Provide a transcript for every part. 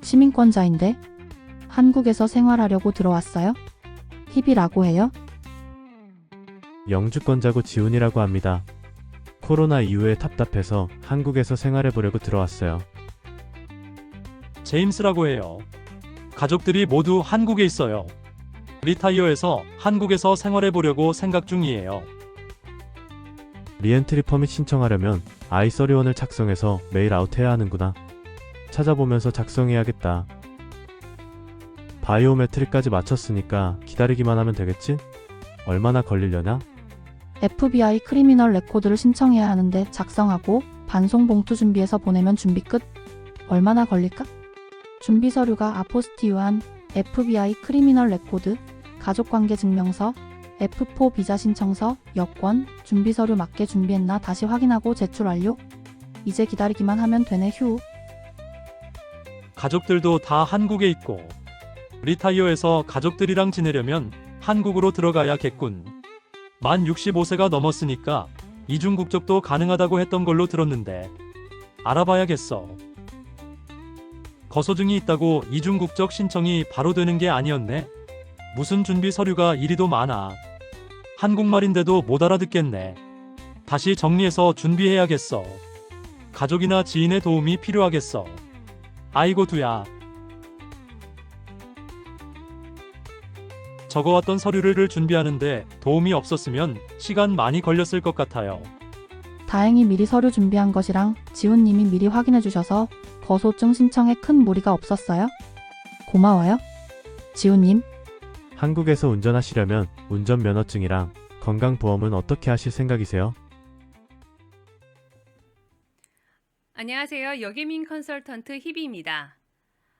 시민권자인데 한국에서 생활하려고 들어왔어요? 희비라고 해요? 영주권자고 지훈이라고 합니다. 코로나 이후에 답답해서 한국에서 생활해보려고 들어왔어요. 제임스라고 해요. 가족들이 모두 한국에 있어요. 리타이어해서 한국에서 생활해보려고 생각 중이에요. 리엔트리 퍼밋 신청하려면 I-31을 작성해서 메일 아웃해야 하는구나. 찾아보면서 작성해야겠다. 바이오메트릭까지 마쳤으니까 기다리기만 하면 되겠지? 얼마나 걸리려나? FBI 크리미널 레코드를 신청해야 하는데 작성하고 반송 봉투 준비해서 보내면 준비 끝? 얼마나 걸릴까? 준비 서류가 아포스티유한 FBI 크리미널 레코드, 가족관계 증명서, F4 비자 신청서, 여권, 준비 서류 맞게 준비했나 다시 확인하고 제출 완료? 이제 기다리기만 하면 되네 휴. 가족들도 다 한국에 있고 리타이어해서 가족들이랑 지내려면 한국으로 들어가야겠군. 만 65세가 넘었으니까 이중 국적도 가능하다고 했던 걸로 들었는데 알아봐야겠어. 거소증이 있다고 이중 국적 신청이 바로 되는 게 아니었네. 무슨 준비 서류가 이리도 많아. 한국말인데도 못 알아듣겠네. 다시 정리해서 준비해야겠어. 가족이나 지인의 도움이 필요하겠어. 아이고 두야. 적어왔던 서류를 준비하는데 도움이 없었으면 시간 많이 걸렸을 것 같아요. 다행히 미리 서류 준비한 것이랑 지훈님이 미리 확인해 주셔서 거소증 신청에 큰 무리가 없었어요. 고마워요. 지훈님. 한국에서 운전하시려면 운전면허증이랑 건강보험은 어떻게 하실 생각이세요? 안녕하세요. 여기민 컨설턴트 희비입니다.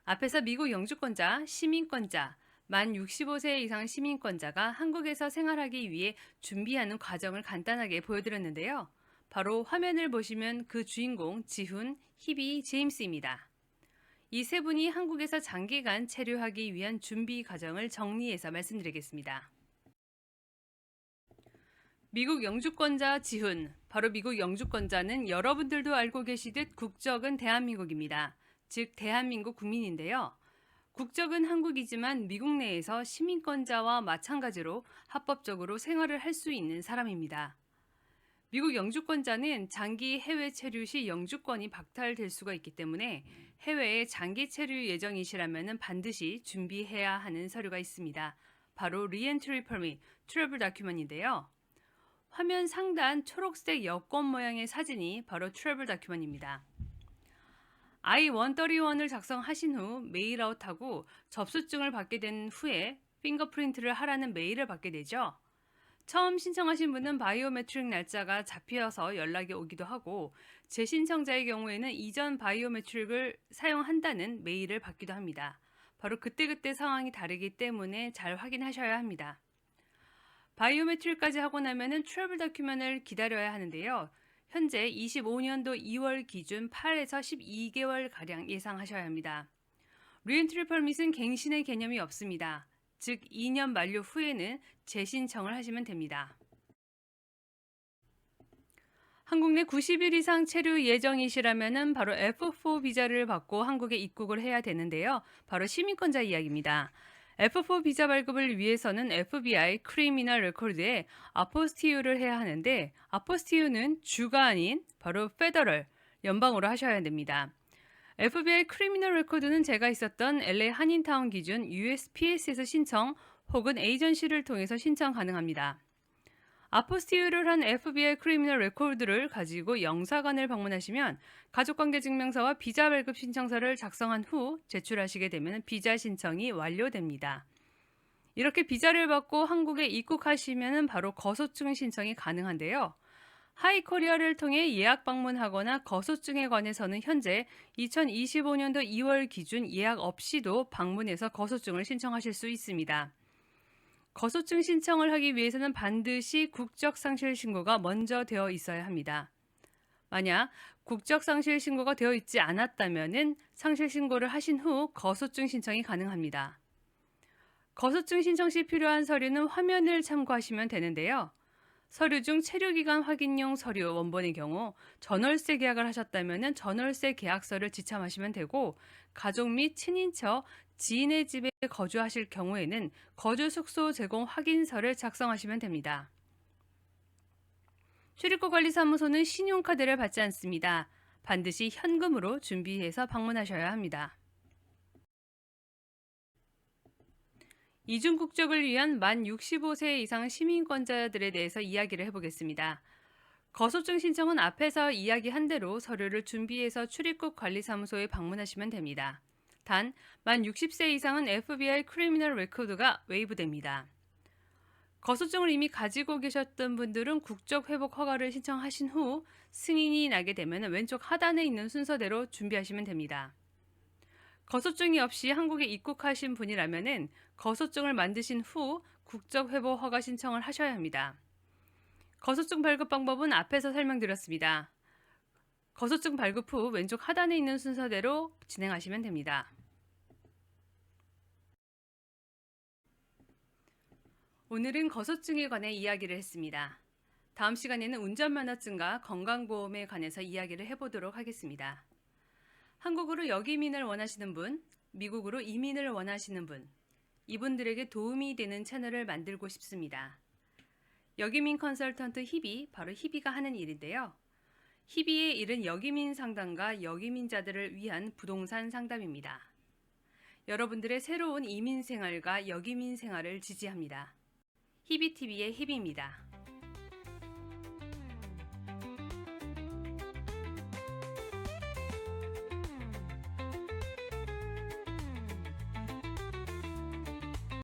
앞에서 미국 영주권자, 시민권자, 만 65세 이상 시민권자가 한국에서 생활하기 위해 준비하는 과정을 간단하게 보여드렸는데요. 바로 화면을 보시면 그 주인공 지훈, 희비, 제임스입니다. 이 세 분이 한국에서 장기간 체류하기 위한 준비 과정을 정리해서 말씀드리겠습니다. 미국 영주권자 지훈, 바로 미국 영주권자는 여러분들도 알고 계시듯 국적은 대한민국입니다. 즉 대한민국 국민인데요. 국적은 한국이지만 미국 내에서 시민권자와 마찬가지로 합법적으로 생활을 할 수 있는 사람입니다. 미국 영주권자는 장기 해외 체류 시 영주권이 박탈될 수가 있기 때문에 해외에 장기 체류 예정이시라면 반드시 준비해야 하는 서류가 있습니다. 바로 Reentry Permit, Travel Document인데요. 화면 상단 초록색 여권 모양의 사진이 바로 Travel Document입니다. I-131을 작성하신 후 메일아웃하고 접수증을 받게 된 후에 핑거프린트를 하라는 메일을 받게 되죠. 처음 신청하신 분은 바이오메트릭 날짜가 잡혀서 연락이 오기도 하고 재신청자의 경우에는 이전 바이오메트릭을 사용한다는 메일을 받기도 합니다. 바로 그때그때 상황이 다르기 때문에 잘 확인하셔야 합니다. 바이오메트릭까지 하고 나면은 트래블 다큐멘을 기다려야 하는데요. 현재 25년도 2월 기준 8에서 12개월가량 예상하셔야 합니다. 리엔트리 퍼밋은 갱신의 개념이 없습니다. 즉 2년 만료 후에는 재신청을 하시면 됩니다. 한국 내 90일 이상 체류 예정이시라면 바로 F4 비자를 받고 한국에 입국을 해야 되는데요. 바로 시민권자 이야기입니다. F4 비자 발급을 위해서는 FBI 크리미널 레코드에 아포스티유를 해야 하는데 아포스티유는 주가 아닌 바로 페더럴, 연방으로 하셔야 됩니다. FBI 크리미널 레코드는 제가 있었던 LA 한인타운 기준 USPS에서 신청 혹은 에이전시를 통해서 신청 가능합니다. 아포스티유를 한 FBI 크리미널 레코드를 가지고 영사관을 방문하시면 가족관계증명서와 비자 발급 신청서를 작성한 후 제출하시게 되면 비자 신청이 완료됩니다. 이렇게 비자를 받고 한국에 입국하시면 바로 거소증 신청이 가능한데요. 하이코리아를 통해 예약 방문하거나 거소증에 관해서는 현재 2025년도 2월 기준 예약 없이도 방문해서 거소증을 신청하실 수 있습니다. 거소증 신청을 하기 위해서는 반드시 국적상실 신고가 먼저 되어 있어야 합니다. 만약 국적상실 신고가 되어 있지 않았다면 상실 신고를 하신 후 거소증 신청이 가능합니다. 거소증 신청 시 필요한 서류는 화면을 참고하시면 되는데요. 서류 중 체류기간 확인용 서류 원본의 경우 전월세 계약을 하셨다면 전월세 계약서를 지참하시면 되고, 가족 및 친인척, 지인의 집에 거주하실 경우에는 거주 숙소 제공 확인서를 작성하시면 됩니다. 출입국 관리사무소는 신용카드를 받지 않습니다. 반드시 현금으로 준비해서 방문하셔야 합니다. 이중 국적을 위한 만 65세 이상 시민권자들에 대해서 이야기를 해보겠습니다. 거소증 신청은 앞에서 이야기한 대로 서류를 준비해서 출입국 관리사무소에 방문하시면 됩니다. 단, 만 60세 이상은 FBI 크리미널 레코드가 웨이브됩니다. 거소증을 이미 가지고 계셨던 분들은 국적 회복 허가를 신청하신 후 승인이 나게 되면 왼쪽 하단에 있는 순서대로 준비하시면 됩니다. 거소증이 없이 한국에 입국하신 분이라면 거소증을 만드신 후 국적 회복 허가 신청을 하셔야 합니다. 거소증 발급 방법은 앞에서 설명드렸습니다. 거소증 발급 후 왼쪽 하단에 있는 순서대로 진행하시면 됩니다. 오늘은 거소증에 관해 이야기를 했습니다. 다음 시간에는 운전면허증과 건강보험에 관해서 이야기를 해보도록 하겠습니다. 한국으로 역이민을 원하시는 분, 미국으로 이민을 원하시는 분, 이분들에게 도움이 되는 채널을 만들고 싶습니다. 역이민 컨설턴트 희비, 바로 희비가 하는 일인데요. 희비의 일은 역이민 상담과 역이민자들을 위한 부동산 상담입니다. 여러분들의 새로운 이민 생활과 역이민 생활을 지지합니다. 희비TV의 희비입니다.